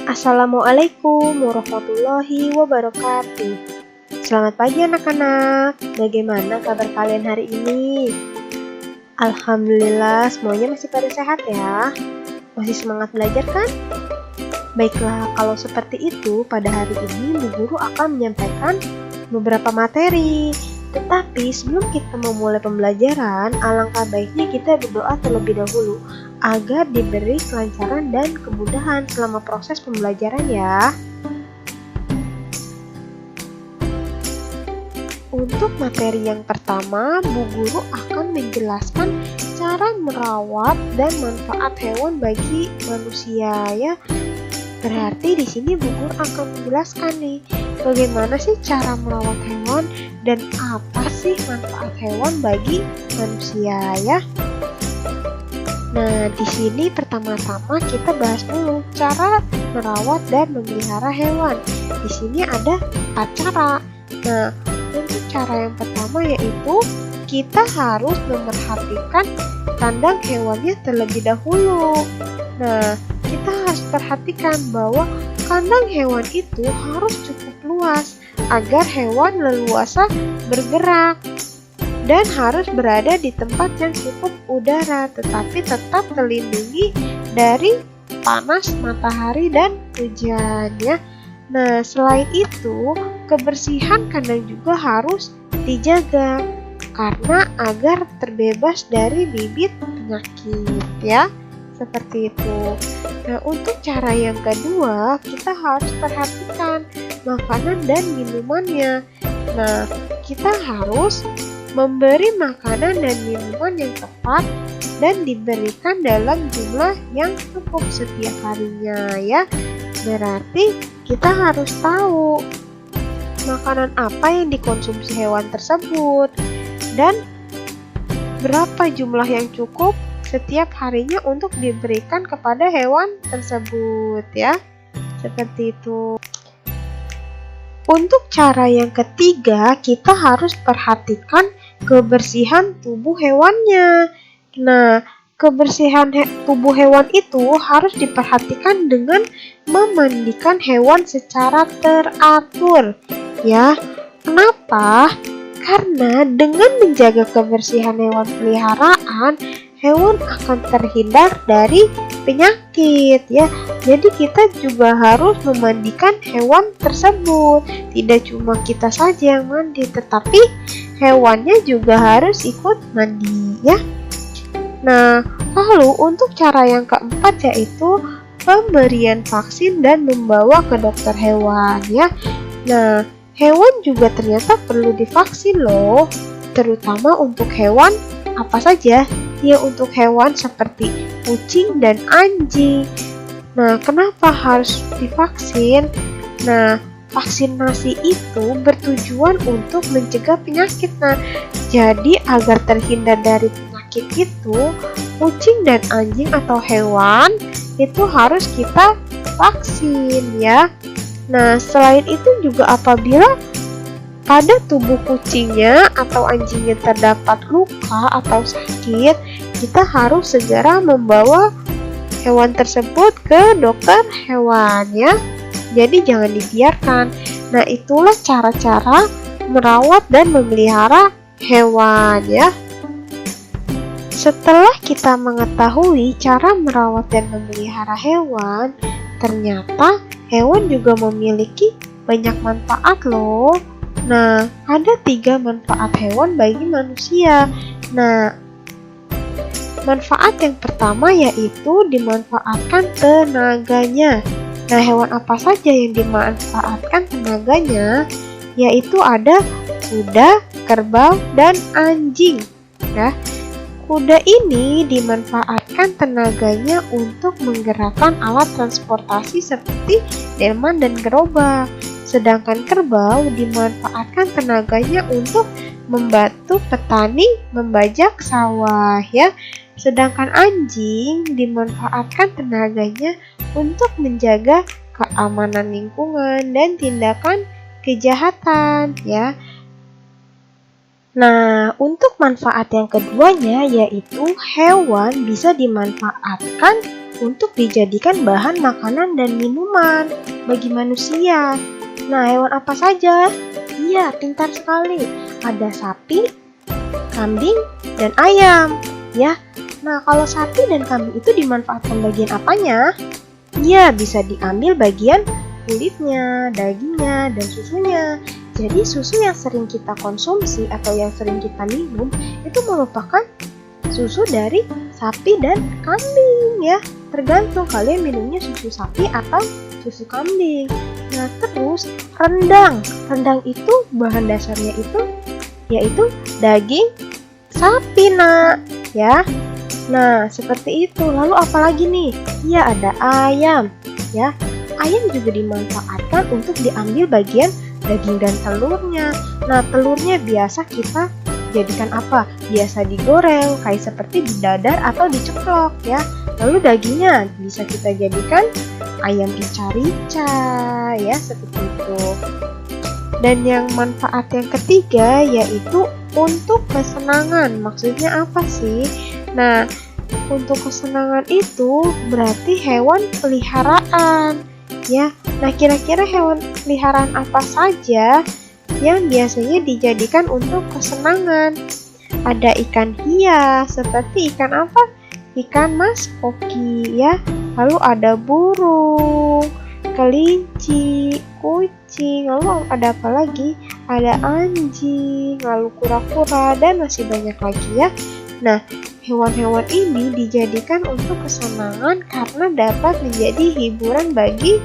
Assalamualaikum warahmatullahi wabarakatuh. Selamat pagi anak-anak. Bagaimana kabar kalian hari ini? Alhamdulillah semuanya masih pada sehat ya. Masih semangat belajar kan? Baiklah, kalau seperti itu pada hari ini Bu Guru akan menyampaikan beberapa materi. Tetapi sebelum kita memulai pembelajaran, alangkah baiknya kita berdoa terlebih dahulu agar diberi kelancaran dan kemudahan selama proses pembelajaran ya. Untuk materi yang pertama, Bu Guru akan menjelaskan cara merawat dan manfaat hewan bagi manusia ya. Berarti di sini Bu Guru akan menjelaskan nih, bagaimana sih cara merawat hewan dan apa sih manfaat hewan bagi manusia ya. Nah, di sini pertama-tama kita bahas dulu cara merawat dan memelihara hewan. Di sini ada 4 cara. Nah, untuk cara yang pertama yaitu kita harus memerhatikan kandang hewannya terlebih dahulu. Nah, kita harus perhatikan bahwa kandang hewan itu harus cukup luas agar hewan leluasa bergerak dan harus berada di tempat yang cukup udara tetapi tetap terlindungi dari panas matahari dan hujan ya. Nah, selain itu kebersihan kandang juga harus dijaga karena agar terbebas dari bibit penyakit ya. Seperti itu. Nah, untuk cara yang kedua, kita harus perhatikan makanan dan minumannya. Nah, kita harus memberi makanan dan minuman yang tepat dan diberikan dalam jumlah yang cukup setiap harinya ya. Berarti kita harus tahu makanan apa yang dikonsumsi hewan tersebut dan berapa jumlah yang cukup setiap harinya untuk diberikan kepada hewan tersebut ya. Seperti itu. Untuk cara yang ketiga, kita harus perhatikan kebersihan tubuh hewannya. Nah, kebersihan tubuh hewan itu harus diperhatikan dengan memandikan hewan secara teratur ya. Kenapa? Karena dengan menjaga kebersihan hewan peliharaan, hewan akan terhindar dari penyakit ya. Jadi kita juga harus memandikan hewan tersebut. Tidak cuma kita saja yang mandi, tetapi hewannya juga harus ikut mandi ya. Nah, lalu untuk cara yang keempat yaitu pemberian vaksin dan membawa ke dokter hewan ya. Nah, hewan juga ternyata perlu divaksin loh, terutama untuk hewan apa saja? Ya, untuk hewan seperti kucing dan anjing. Nah, kenapa harus divaksin? Nah, vaksinasi itu bertujuan untuk mencegah penyakit. Nah, jadi agar terhindar dari penyakit itu, kucing dan anjing atau hewan itu harus kita vaksin ya. Nah, selain itu juga apabila pada tubuh kucingnya atau anjingnya terdapat luka atau sakit, kita harus segera membawa hewan tersebut ke dokter hewan ya. Jadi jangan dibiarkan. Nah, itulah cara-cara merawat dan memelihara hewan ya. Setelah kita mengetahui cara merawat dan memelihara hewan, ternyata hewan juga memiliki banyak manfaat loh. Nah, ada 3 manfaat hewan bagi manusia. Nah, manfaat yang pertama yaitu dimanfaatkan tenaganya. Nah, hewan apa saja yang dimanfaatkan tenaganya? Yaitu ada kuda, kerbau, dan anjing. Nah, kuda ini dimanfaatkan tenaganya untuk menggerakkan alat transportasi seperti delman dan gerobak. Sedangkan kerbau dimanfaatkan tenaganya untuk membantu petani membajak sawah ya. Sedangkan anjing dimanfaatkan tenaganya untuk menjaga keamanan lingkungan dan tindakan kejahatan ya. Nah, untuk manfaat yang keduanya yaitu hewan bisa dimanfaatkan untuk dijadikan bahan makanan dan minuman bagi manusia. Nah, hewan apa saja? Iya, pintar sekali. Ada sapi, kambing, dan ayam. Ya, nah kalau sapi dan kambing itu dimanfaatkan bagian apanya? Iya, bisa diambil bagian kulitnya, dagingnya, dan susunya. Jadi susu yang sering kita konsumsi atau yang sering kita minum itu merupakan susu dari sapi dan kambing ya. Tergantung kalian minumnya susu sapi atau susu kambing. Nah terus rendang. Rendang itu bahan dasarnya itu yaitu daging sapi nak ya. Nah seperti itu. Lalu apalagi nih? Ya ada ayam ya. Ayam juga dimanfaatkan untuk diambil bagian daging dan telurnya. Nah telurnya biasa kita jadikan apa? Biasa digoreng kayak seperti didadar atau diceplok ya. Lalu dagingnya bisa kita jadikan ayam rica-rica ya, seperti itu. Dan yang manfaat yang ketiga yaitu untuk kesenangan. Maksudnya apa sih? Nah untuk kesenangan itu berarti hewan peliharaan ya. Nah kira-kira hewan peliharaan apa saja yang biasanya dijadikan untuk kesenangan? Ada ikan hias, seperti ikan apa? Ikan mas koki ya. Lalu ada burung, kelinci, kucing. Lalu ada apa lagi? Ada anjing, lalu kura-kura, dan masih banyak lagi ya. Nah hewan-hewan ini dijadikan untuk kesenangan karena dapat menjadi hiburan bagi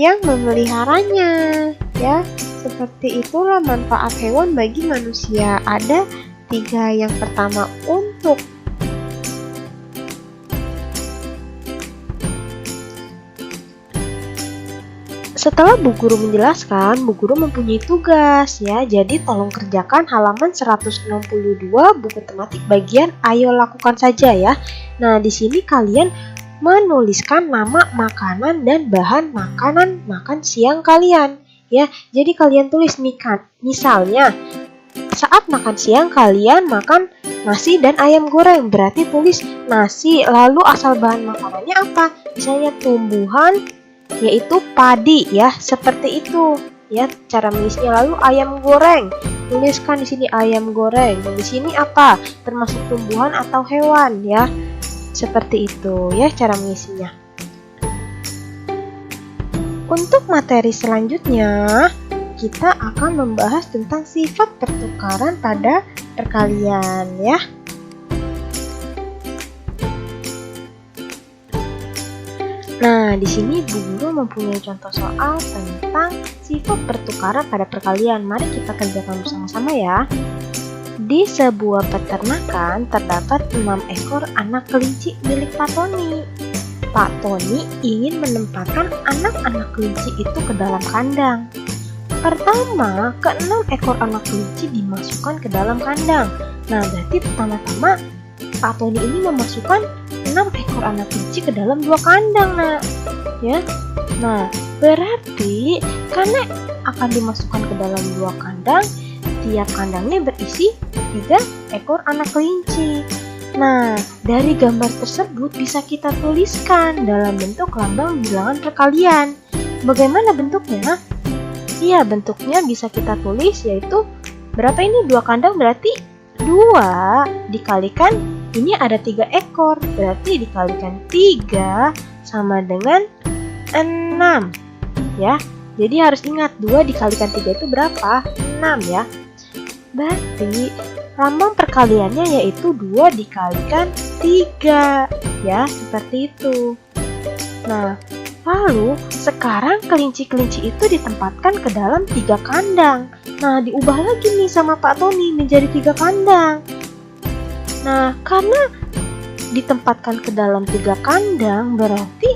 yang memeliharanya ya. Seperti itulah manfaat hewan bagi manusia. Ada 3. Yang pertama untuk setelah Bu Guru menjelaskan, Bu Guru mempunyai tugas ya. Jadi tolong kerjakan halaman 162 buku tematik bagian ayo lakukan saja ya. Nah, di sini kalian menuliskan nama makanan dan bahan makanan makan siang kalian ya. Jadi kalian tulis nih kan, misalnya saat makan siang kalian makan nasi dan ayam goreng, berarti tulis nasi, lalu asal bahan makanannya apa? Misalnya tumbuhan yaitu padi ya, seperti itu ya cara menulisnya. Lalu ayam goreng, tuliskan di sini ayam goreng. Di sini apa? Termasuk tumbuhan atau hewan ya. Seperti itu ya cara mengisinya. Untuk materi selanjutnya, kita akan membahas tentang sifat pertukaran pada perkalian ya. Nah, di sini Bu Guru mempunyai contoh soal tentang sifat pertukaran pada perkalian. Mari kita kerjakan bersama-sama ya. Di sebuah peternakan terdapat 6 ekor anak kelinci milik Pak Tony. Pak Tony ingin menempatkan anak-anak kelinci itu ke dalam kandang. Pertama, ke-6 ekor anak kelinci dimasukkan ke dalam kandang. Nah, berarti pertama-tama Pak Tony ini memasukkan 6 ekor anak kelinci ke dalam 2 kandang, nah. Ya. Nah, berarti karena akan dimasukkan ke dalam 2 kandang, tiap kandangnya berisi 3 ekor anak kelinci. Nah, dari gambar tersebut bisa kita tuliskan dalam bentuk lambang bilangan perkalian. Bagaimana bentuknya? Iya, bentuknya bisa kita tulis yaitu berapa ini? 2 kandang berarti 2 dikalikan ini ada 3 ekor, berarti dikalikan 3 sama dengan 6 ya. Jadi harus ingat 2 dikalikan 3 itu berapa? 6 ya. Berarti lambang perkaliannya yaitu 2 dikalikan 3 ya, seperti itu. Nah, lalu sekarang kelinci-kelinci itu ditempatkan ke dalam 3 kandang. Nah, diubah lagi nih sama Pak Tony menjadi 3 kandang. Nah, karena ditempatkan ke dalam 3 kandang berarti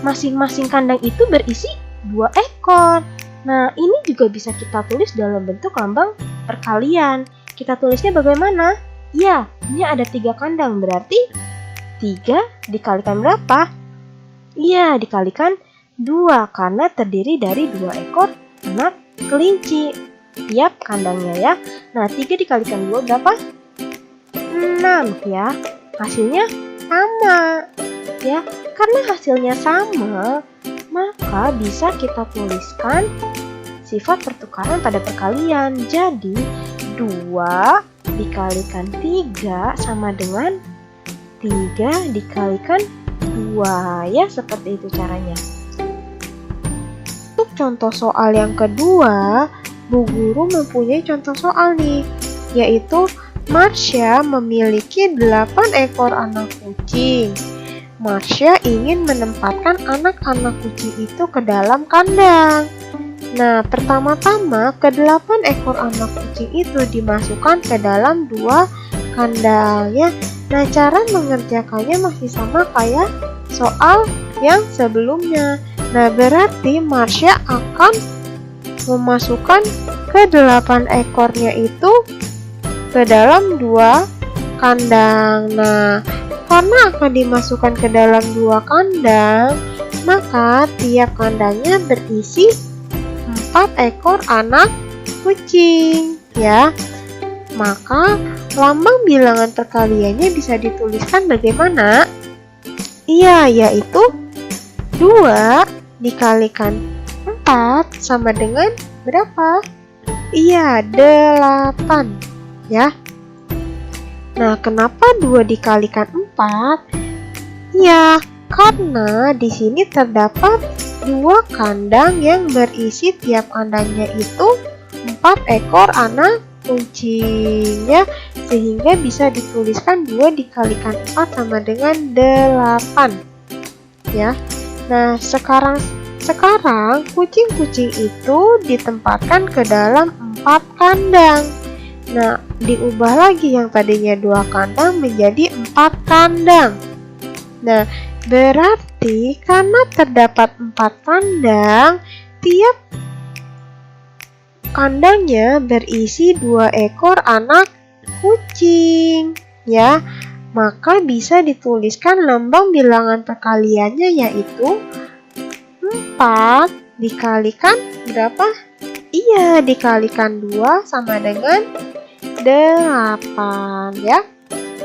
masing-masing kandang itu berisi 2 ekor. Nah, ini juga bisa kita tulis dalam bentuk lambang perkalian. Kita tulisnya bagaimana? Ya, ini ada 3 kandang, berarti 3 dikalikan berapa? Iya, dikalikan 2 karena terdiri dari 2 ekor anak kelinci tiap kandangnya ya. Nah, 3 dikalikan 2 berapa? 6 ya. Hasilnya sama. Ya, karena hasilnya sama, maka bisa kita tuliskan sifat pertukaran pada perkalian. Jadi 2 dikalikan 3 sama dengan 3 dikalikan 2, ya, seperti itu caranya. Untuk contoh soal yang kedua, Bu Guru mempunyai contoh soal nih, yaitu Marsha memiliki 8 ekor anak kucing. Marsha ingin menempatkan anak-anak kucing itu ke dalam kandang. Nah, pertama-tama ke-8 ekor anak kucing itu dimasukkan ke dalam 2 kandang, ya. Nah, cara mengerjakannya masih sama kayak soal yang sebelumnya. Nah, berarti Marsha akan memasukkan ke-8 ekornya itu ke dalam 2 kandang. Nah, karena akan dimasukkan ke dalam 2 kandang, maka tiap kandangnya berisi 4 ekor anak kucing, ya. Maka lambang bilangan perkaliannya bisa dituliskan bagaimana? Iya, yaitu 2 dikalikan 4 sama dengan berapa? Iya, 8, ya. Nah, kenapa 2 dikalikan 4? Ya, karena di sini terdapat 2 kandang yang berisi tiap kandangnya itu 4 ekor anak kucing, ya. Sehingga bisa dituliskan 2 dikalikan 4 sama dengan 8, ya. Nah, sekarang kucing-kucing itu ditempatkan ke dalam 4 kandang. Nah, diubah lagi yang tadinya 2 kandang menjadi 4 kandang. Nah, berarti karena terdapat 4 kandang, tiap kandangnya berisi 2 ekor anak kucing, ya. Maka bisa dituliskan lambang bilangan perkaliannya yaitu 4 dikalikan berapa? Iya, dikalikan 2 sama dengan 8, ya.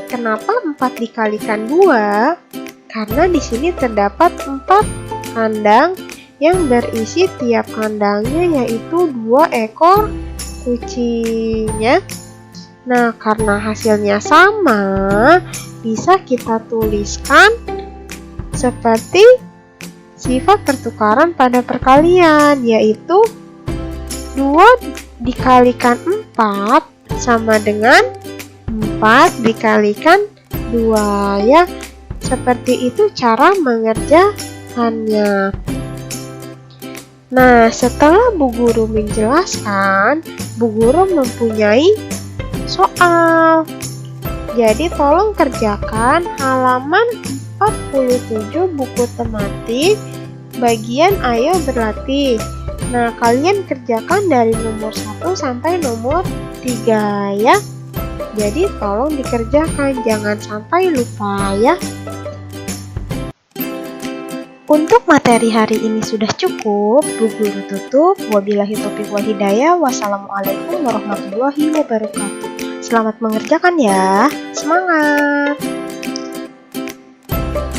Kenapa 4 dikalikan 2? Karena di sini terdapat 4 kandang yang berisi tiap kandangnya yaitu 2 ekor kucingnya. Nah, karena hasilnya sama, bisa kita tuliskan seperti sifat pertukaran pada perkalian, yaitu 2 dikalikan 4 sama dengan 4 dikalikan 2, ya. Seperti itu cara mengerjakannya. Nah, setelah Bu Guru menjelaskan, Bu Guru mempunyai soal. Jadi tolong kerjakan halaman 47 buku tematik bagian Ayo Berlatih. Nah, kalian kerjakan dari nomor 1 sampai nomor 3, ya. Jadi tolong dikerjakan, jangan sampai lupa, ya. Untuk materi hari ini sudah cukup, Bu Guru tutup. Wabillahi taufiq wal hidayah. Wassalamualaikum warahmatullahi wabarakatuh. Selamat mengerjakan ya. Semangat!